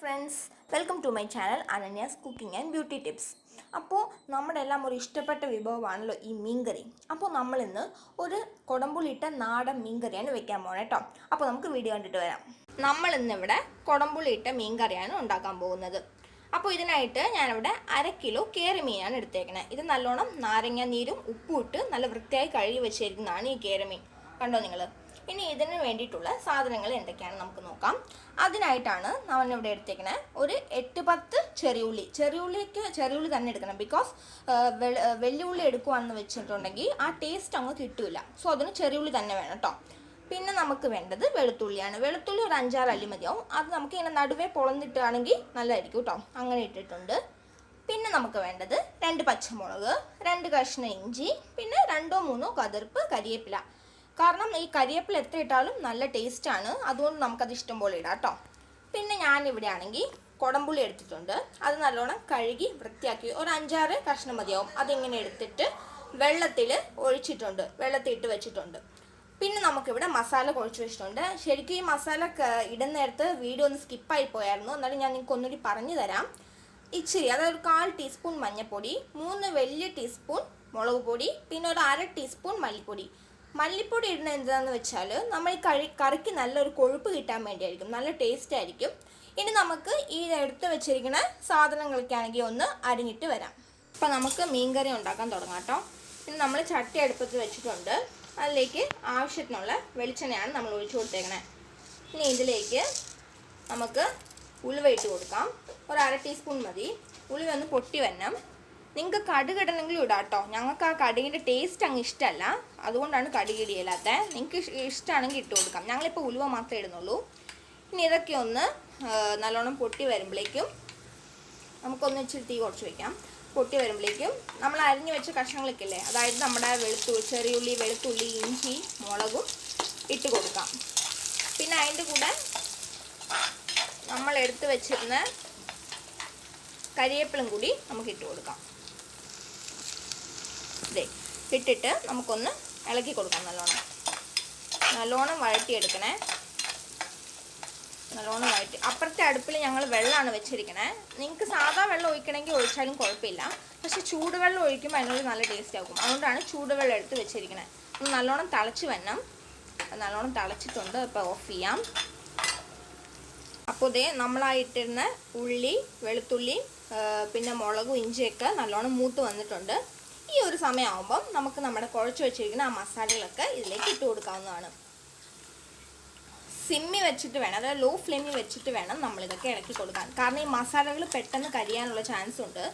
Friends, welcome to my channel Ananya's cooking and beauty tips. അപ്പോൾ നമ്മുടെ എല്ലാം ഒരു ഇഷ്ടപ്പെട്ട വിഭവമാണല്ലോ ഈ മീൻകറി. അപ്പോൾ നമ്മളിന്ന് ഒരു കുടംപുളിയിട്ട നാടൻ മീൻകറിയാണ് വെക്കാൻ പോകണം കേട്ടോ. അപ്പോൾ നമുക്ക് വീഡിയോ കണ്ടിട്ട് വരാം. നമ്മളിന്നിവിടെ കുടംപുളിയിട്ട മീൻകറിയാണ് ഉണ്ടാക്കാൻ പോകുന്നത്. അപ്പോൾ ഇതിനായിട്ട് ഞാനിവിടെ 1/2 കിലോ കേരമീനാണ് എടുത്തേക്കണത്. ഇത് നല്ലോണം നാരങ്ങ നീരും ഉപ്പും ഇട്ട് നല്ല വൃത്തിയായി കഴുകി വെച്ചിരിക്കുന്നതാണ് ഈ കേരമീൻ. കണ്ടോ നിങ്ങൾ. ഇനി ഇതിന് വേണ്ടിയിട്ടുള്ള സാധനങ്ങൾ എന്തൊക്കെയാണെന്ന് നമുക്ക് നോക്കാം. അതിനായിട്ടാണ് നമ്മളിവിടെ എടുത്തേക്കുന്നത് ഒരു 8-10 ചെറിയുള്ളി തന്നെ എടുക്കണം. ബിക്കോസ് വെല്ലുള്ളി എടുക്കുകയാണെന്ന് വെച്ചിട്ടുണ്ടെങ്കിൽ ആ ടേസ്റ്റ് അങ്ങ് കിട്ടില്ല. സോ അതിന് ചെറിയുള്ളി തന്നെ വേണം കേട്ടോ. പിന്നെ നമുക്ക് വേണ്ടത് വെളുത്തുള്ളിയാണ്. വെളുത്തുള്ളി ഒരു 5-6 അല്ലി മതിയാവും. അത് നമുക്ക് ഇങ്ങനെ നടുവേ പൊളന്നിട്ടാണെങ്കിൽ നല്ലതായിരിക്കും കേട്ടോ. അങ്ങനെ ഇട്ടിട്ടുണ്ട്. പിന്നെ നമുക്ക് വേണ്ടത് 2 പച്ചമുളക്, 2 കഷ്ണം ഇഞ്ചി, പിന്നെ 2-3 കതിർപ്പ് കരിയേപ്പില. കാരണം ഈ കരിവേപ്പില എത്ര ഇട്ടാലും നല്ല ടേസ്റ്റാണ്. അതുകൊണ്ട് നമുക്കത് ഇഷ്ടം പോലെ ഇടാം കേട്ടോ. പിന്നെ ഞാനിവിടെ ആണെങ്കിൽ കുടംപുളി എടുത്തിട്ടുണ്ട്. അത് നല്ലോണം കഴുകി വൃത്തിയാക്കി ഒരു 5-6 കഷ്ണം മതിയാവും. അതിങ്ങനെ എടുത്തിട്ട് വെള്ളത്തിൽ ഇട്ട് വെച്ചിട്ടുണ്ട്. പിന്നെ നമുക്കിവിടെ മസാല കുഴച്ച് വെച്ചിട്ടുണ്ട്. ശരിക്കും ഈ മസാല ഇടുന്ന നേരത്ത് വീഡിയോ ഒന്ന് സ്കിപ്പായി പോയായിരുന്നു. എന്നാലും ഞാൻ നിങ്ങൾക്ക് ഒന്നുകൂടി പറഞ്ഞു തരാം. ഇച്ചിരി, അതായത് 1/4 ടീസ്പൂൺ മഞ്ഞൾപ്പൊടി, 3 വലിയ ടീസ്പൂൺ മുളക് പൊടി, പിന്നെ ഒരു 1/2 ടീസ്പൂൺ മല്ലിപ്പൊടി. മല്ലിപ്പൊടി ഇടുന്നത് എന്താണെന്ന് വെച്ചാൽ നമ്മൾ ഈ കറിക്ക് നല്ലൊരു കൊഴുപ്പ് കിട്ടാൻ വേണ്ടിയായിരിക്കും, നല്ല ടേസ്റ്റ് ആയിരിക്കും. ഇനി നമുക്ക് ഈ എടുത്ത് വെച്ചിരിക്കുന്ന സാധനങ്ങളൊക്കെ ആണെങ്കിൽ ഒന്ന് അരിഞ്ഞിട്ട് വരാം. അപ്പോൾ നമുക്ക് മീൻകറി ഉണ്ടാക്കാൻ തുടങ്ങാം കേട്ടോ. ഇനി നമ്മൾ ചട്ടി അടുപ്പത്ത് വെച്ചിട്ടുണ്ട്. അതിലേക്ക് ആവശ്യത്തിനുള്ള വെളിച്ചെണ്ണയാണ് നമ്മൾ ഒഴിച്ചു കൊടുത്തേക്കണേ. ഇനി ഇതിലേക്ക് നമുക്ക് ഉലുവ ഇട്ട് കൊടുക്കാം. ഒരു 1/2 ടീസ്പൂൺ മതി. ഉലുവ ഒന്ന് പൊട്ടി വരണം. നിങ്ങൾക്ക് കടുക് ഇടണമെങ്കിലും ഇടാം കേട്ടോ. ഞങ്ങൾക്ക് ആ കടുകിൻ്റെ ടേസ്റ്റ് അങ്ങ് ഇഷ്ടമല്ല, അതുകൊണ്ടാണ് കടുക് ഇടിയില്ലാത്ത. നിങ്ങൾക്ക് ഇഷ്ടമാണെങ്കിൽ ഇട്ട് കൊടുക്കാം. ഞങ്ങളിപ്പോൾ ഉലുവ മാത്രമേ ഇടുന്നുള്ളൂ. ഇനി ഇതൊക്കെ ഒന്ന് നല്ലോണം പൊട്ടി വരുമ്പോഴേക്കും നമുക്കൊന്ന് ഇച്ചിരി തീ കുറച്ച് വയ്ക്കാം. പൊട്ടി വരുമ്പോഴേക്കും നമ്മൾ അരിഞ്ഞു വെച്ച കഷ്ണങ്ങളൊക്കെ ഇല്ലേ, അതായത് നമ്മുടെ ചെറിയുള്ളി, വെളുത്തുള്ളി, ഇഞ്ചി, മുളകും ഇട്ട് കൊടുക്കാം. പിന്നെ അതിൻ്റെ കൂടെ നമ്മൾ എടുത്ത് വെച്ചിരുന്ന കരിവേപ്പിലും കൂടി നമുക്ക് ഇട്ട് കൊടുക്കാം. ഇട്ടിട്ട് നമുക്കൊന്ന് ഇളക്കി കൊടുക്കാം. നല്ലോണം വഴറ്റിയെടുക്കണേ. നല്ലോണം വഴറ്റി. അപ്പുറത്തെ അടുപ്പിൽ ഞങ്ങൾ വെള്ളമാണ് വെച്ചിരിക്കണേ. നിങ്ങൾക്ക് സാധാ വെള്ളം ഒഴിക്കണമെങ്കിൽ ഒഴിച്ചാലും കുഴപ്പമില്ല. പക്ഷെ ചൂടുവെള്ളം ഒഴിക്കുമ്പോൾ അതിനോട് നല്ല ടേസ്റ്റ് ആകും. അതുകൊണ്ടാണ് ചൂടുവെള്ളം എടുത്ത് വെച്ചിരിക്കണേ. നല്ലോണം തിളച്ച് വരണം. നല്ലോണം തിളച്ചിട്ടുണ്ട്. ഇപ്പോൾ ഓഫ് ചെയ്യാം. അപ്പോൾ ഇതേ നമ്മളായിട്ടിരുന്ന ഉള്ളി, വെളുത്തുള്ളി, പിന്നെ മുളകും ഇഞ്ചിയൊക്കെ നല്ലോണം മൂത്ത് വന്നിട്ടുണ്ട്. ഈ ഒരു സമയമാകുമ്പം നമുക്ക് നമ്മുടെ കുഴച്ച് വെച്ചിരിക്കുന്ന ആ മസാലകളൊക്കെ ഇതിലേക്ക് ഇട്ട് കൊടുക്കാവുന്നതാണ്. സിമ്മി വെച്ചിട്ട് വേണം, അതായത് ലോ ഫ്ലെയിമിൽ വെച്ചിട്ട് വേണം നമ്മളിതൊക്കെ ഇളക്കി കൊടുക്കാൻ. കാരണം ഈ മസാലകൾ പെട്ടെന്ന് കരിയാനുള്ള ചാൻസ് ഉണ്ട്.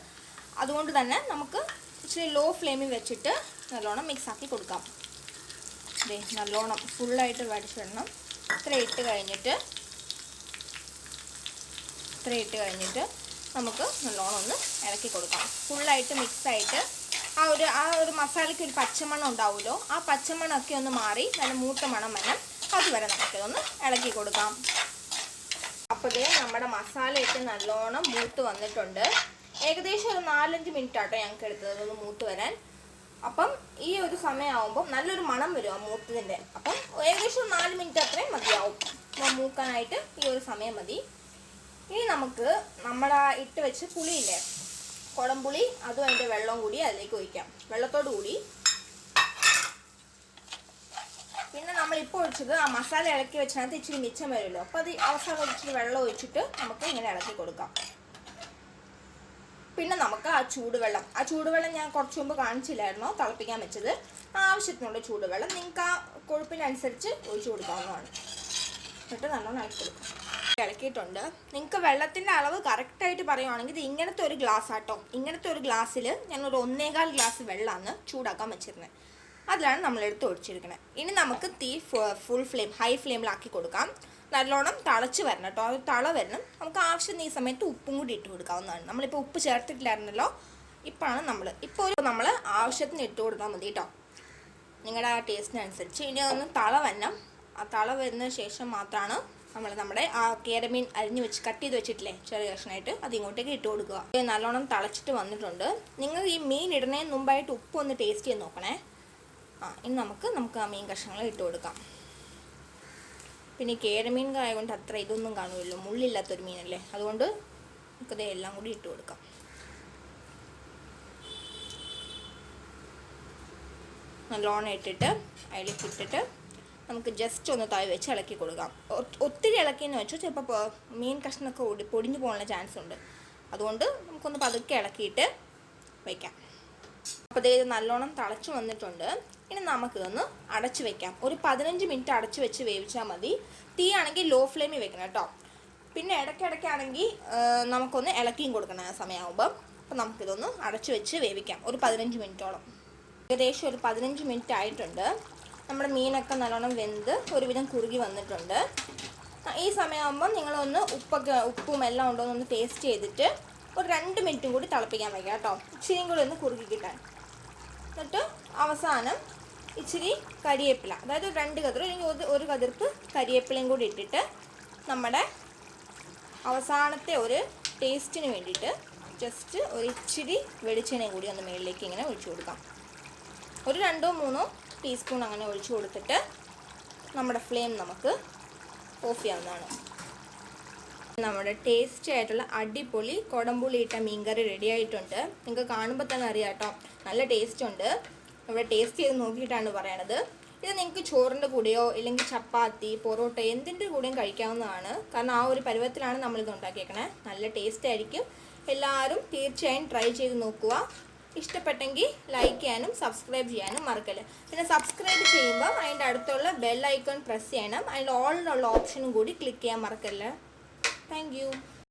അതുകൊണ്ട് തന്നെ നമുക്ക് ഇച്ചിരി ലോ ഫ്ലെയിമിൽ വെച്ചിട്ട് നല്ലോണം മിക്സാക്കി കൊടുക്കാം. നല്ലോണം ഫുള്ളായിട്ട് വടിച്ചിടണം. ഇത്ര ഇട്ട് കഴിഞ്ഞിട്ട് നമുക്ക് നല്ലോണം ഒന്ന് ഇളക്കി കൊടുക്കാം. ഫുള്ളായിട്ട് മിക്സായിട്ട് ആ ഒരു മസാലയ്ക്ക് ഒരു പച്ചമണം ഉണ്ടാവുമല്ലോ, ആ പച്ചമണമൊക്കെ ഒന്ന് മാറി നല്ല മൂത്ത മണം വരണം. അതുവരെ നമുക്കിതൊന്ന് ഇളക്കി കൊടുക്കാം. അപ്പോൾ നമ്മുടെ മസാലയൊക്കെ നല്ലോണം മൂത്ത് വന്നിട്ടുണ്ട്. ഏകദേശം ഒരു 4-5 മിനിറ്റ് ആട്ടോ ഞങ്ങൾക്ക് എടുത്തത് ഒന്ന് മൂത്ത് വരാൻ. അപ്പം ഈ ഒരു സമയമാകുമ്പം നല്ലൊരു മണം വരും ആ മൂത്തതിൻ്റെ. അപ്പം ഏകദേശം 4 മിനിറ്റ് അത്രയും മതിയാവും മൂക്കാനായിട്ട്. ഈ ഒരു സമയം മതി. ഇനി നമുക്ക് നമ്മുടെ ഇട്ട് വെച്ച് പുളിയില്ലേ, കുടംപുളി, അതും അതിൻ്റെ വെള്ളം കൂടി അതിലേക്ക് ഒഴിക്കാം. വെള്ളത്തോട് കൂടി. പിന്നെ നമ്മളിപ്പോൾ ഒഴിച്ചത് ആ മസാല ഇളക്കി വെച്ചതിനകത്ത് ഇച്ചിരി മിച്ചം വരുമല്ലോ, അപ്പോൾ അത് അവസാനം ഇച്ചിരി വെള്ളം ഒഴിച്ചിട്ട് നമുക്ക് ഇങ്ങനെ ഇളക്കി കൊടുക്കാം. പിന്നെ നമുക്ക് ആ ചൂടുവെള്ളം ഞാൻ കുറച്ച് മുമ്പ് കാണിച്ചില്ലായിരുന്നോ തിളപ്പിക്കാൻ വെച്ചത്. ആവശ്യത്തിനുള്ള ചൂടുവെള്ളം നിങ്ങൾക്ക് ആ കൊഴുപ്പിനനുസരിച്ച് ഒഴിച്ചു കൊടുക്കാവുന്നതാണ്. എന്നിട്ട് നല്ലോണം ഇളക്കി കൊടുക്കാം. ഇളക്കിയിട്ടുണ്ട്. നിങ്ങൾക്ക് വെള്ളത്തിൻ്റെ അളവ് കറക്റ്റായിട്ട് പറയുവാണെങ്കിൽ ഇത് ഇങ്ങനത്തെ ഒരു ഗ്ലാസ് ആട്ടോ. ഇങ്ങനത്തെ ഒരു ഗ്ലാസ്സിൽ ഞാനൊരു 1.25 ഗ്ലാസ് വെള്ളമാണ് ചൂടാക്കാൻ വെച്ചിരുന്നത്. അതിലാണ് നമ്മളെടുത്ത് ഒഴിച്ചിരിക്കുന്നത്. ഇനി നമുക്ക് തീ ഹൈ ഫ്ലെയിമിലാക്കി കൊടുക്കാം. നല്ലോണം തിളച്ച് വരണം കേട്ടോ. അത് തള വരണം. നമുക്ക് ആവശ്യത്തിന് ഈ സമയത്ത് ഉപ്പും കൂടി ഇട്ട് കൊടുക്കാവുന്നതാണ്. നമ്മളിപ്പോൾ ഉപ്പ് ചേർത്തിട്ടില്ലായിരുന്നല്ലോ, ഇപ്പോൾ നമ്മൾ ആവശ്യത്തിന് ഇട്ട് കൊടുത്താൽ മതി കേട്ടോ, നിങ്ങളുടെ ആ ടേസ്റ്റിനനുസരിച്ച്. ഇനി അതൊന്ന് തള വരണം. ആ തള വരുന്ന ശേഷം മാത്രമാണ് നമ്മുടെ ആ കേരമീൻ കട്ട് ചെയ്ത് വെച്ചിട്ടില്ലേ ചെറിയ കഷ്ണമായിട്ട്, അതിങ്ങോട്ടേക്ക് ഇട്ട് കൊടുക്കുക. നല്ലോണം തിളച്ചിട്ട് വന്നിട്ടുണ്ട്. നിങ്ങൾ ഈ മീൻ ഇടുന്നതിന് മുമ്പായിട്ട് ഉപ്പ് ഒന്ന് ടേസ്റ്റ് ചെയ്ത് നോക്കണേ. ഇനി നമുക്ക് ആ മീൻ കഷ്ണങ്ങൾ ഇട്ട് കൊടുക്കാം. പിന്നെ കേരമീൻ ആയതുകൊണ്ട് അത്ര ഇതൊന്നും കാണുമല്ലോ, മുള്ളില്ലാത്തൊരു മീനല്ലേ, അതുകൊണ്ട് നമുക്കത് എല്ലാം കൂടി ഇട്ട് കൊടുക്കാം. നല്ലോണം ഇട്ടിട്ട് അതിലേക്ക് ഇട്ടിട്ട് നമുക്ക് ജസ്റ്റ് ഒന്ന് തവി വെച്ച് ഇളക്കി കൊടുക്കാം. ഒത്തിരി ഇളക്കിയെന്ന് വെച്ചാൽ ചിലപ്പോൾ മീൻ കഷ്ണമൊക്കെ പൊടിഞ്ഞു പോകാനുള്ള ചാൻസ് ഉണ്ട്. അതുകൊണ്ട് നമുക്കൊന്ന് പതുക്കെ ഇളക്കിയിട്ട് വയ്ക്കാം. അപ്പോൾ ഇത് നല്ലോണം തിളച്ച് വന്നിട്ടുണ്ട്. ഇനി നമുക്കിതൊന്ന് അടച്ച് വെക്കാം. ഒരു 15 മിനിറ്റ് അടച്ച് വെച്ച് വേവിച്ചാൽ മതി. തീ ആണെങ്കിൽ ലോ ഫ്ലെയിമിൽ വെക്കണം കേട്ടോ. പിന്നെ ഇടയ്ക്കിടയ്ക്കാണെങ്കിൽ നമുക്കൊന്ന് ഇളക്കിയും കൊടുക്കണം ആ സമയമാകുമ്പോൾ. അപ്പോൾ നമുക്കിതൊന്ന് അടച്ച് വെച്ച് വേവിക്കാം ഒരു 15 മിനിറ്റോളം. ഏകദേശം ഒരു 15 മിനിറ്റ് ആയിട്ടുണ്ട്. നമ്മുടെ മീനൊക്കെ നല്ലോണം വെന്ത് ഒരുവിധം കുറുകി വന്നിട്ടുണ്ട്. ഈ സമയമാകുമ്പോൾ നിങ്ങളൊന്ന് ഉപ്പും എല്ലാം ഉണ്ടോ എന്നൊന്ന് ടേസ്റ്റ് ചെയ്തിട്ട് ഒരു 2 മിനിറ്റും കൂടി തിളപ്പിക്കാൻ വയ്ക്കാം കേട്ടോ, ഇച്ചിരിയും കൂടി ഒന്ന് കുറുകി കിട്ടാൻ. എന്നിട്ട് അവസാനം ഇച്ചിരി കരിവേപ്പില, അതായത് 2 കതിർ അല്ലെങ്കിൽ ഒരു കതിർപ്പ് കരിവേപ്പിലയും കൂടി ഇട്ടിട്ട് നമ്മുടെ അവസാനത്തെ ഒരു ടേസ്റ്റിന് വേണ്ടിയിട്ട് ജസ്റ്റ് ഒരു ഇച്ചിരി വെളിച്ചെണ്ണയും കൂടി ഒന്ന് മുകളിലേക്ക് ഇങ്ങനെ ഒഴിച്ചു കൊടുക്കാം. ഒരു 2-3 ടീസ്പൂൺ അങ്ങനെ ഒഴിച്ചു കൊടുത്തിട്ട് നമ്മുടെ ഫ്ലെയിം നമുക്ക് ഓഫ് ചെയ്യാവുന്നതാണ്. നമ്മുടെ ടേസ്റ്റി ആയിട്ടുള്ള അടിപൊളി കുടംപുളി ഇട്ട മീൻകറി റെഡി ആയിട്ടുണ്ട്. നിങ്ങൾക്ക് കാണുമ്പോൾ തന്നെ അറിയാം കേട്ടോ, നല്ല ടേസ്റ്റ് ഉണ്ട്. ഇവിടെ ടേസ്റ്റ് ചെയ്ത് നോക്കിയിട്ടാണ് പറയണത്. ഇത് നിങ്ങൾക്ക് ചോറിൻ്റെ കൂടെയോ ഇല്ലെങ്കിൽ ചപ്പാത്തി, പൊറോട്ട എന്തിൻ്റെ കൂടെയും കഴിക്കാവുന്നതാണ്. കാരണം ആ ഒരു പരുവത്തിലാണ് നമ്മളിത് ഉണ്ടാക്കിയേക്കണേ. നല്ല ടേസ്റ്റ് ആയിരിക്കും. എല്ലാവരും തീർച്ചയായും ട്രൈ ചെയ്ത് നോക്കുക. ഇഷ്ടപ്പെട്ടെങ്കിൽ ലൈക്ക് ചെയ്യാനും സബ്സ്ക്രൈബ് ചെയ്യാനും മറക്കല്ലേ. പിന്നെ സബ്സ്ക്രൈബ് ചെയ്യുമ്പോൾ അതിൻ്റെ അടുത്തുള്ള ബെൽ ഐക്കൺ പ്രസ് ചെയ്യണം. അതിൻ്റെ ഓളിലുള്ള ഓപ്ഷനും കൂടി ക്ലിക്ക് ചെയ്യാൻ മറക്കല്ലേ. Thank you.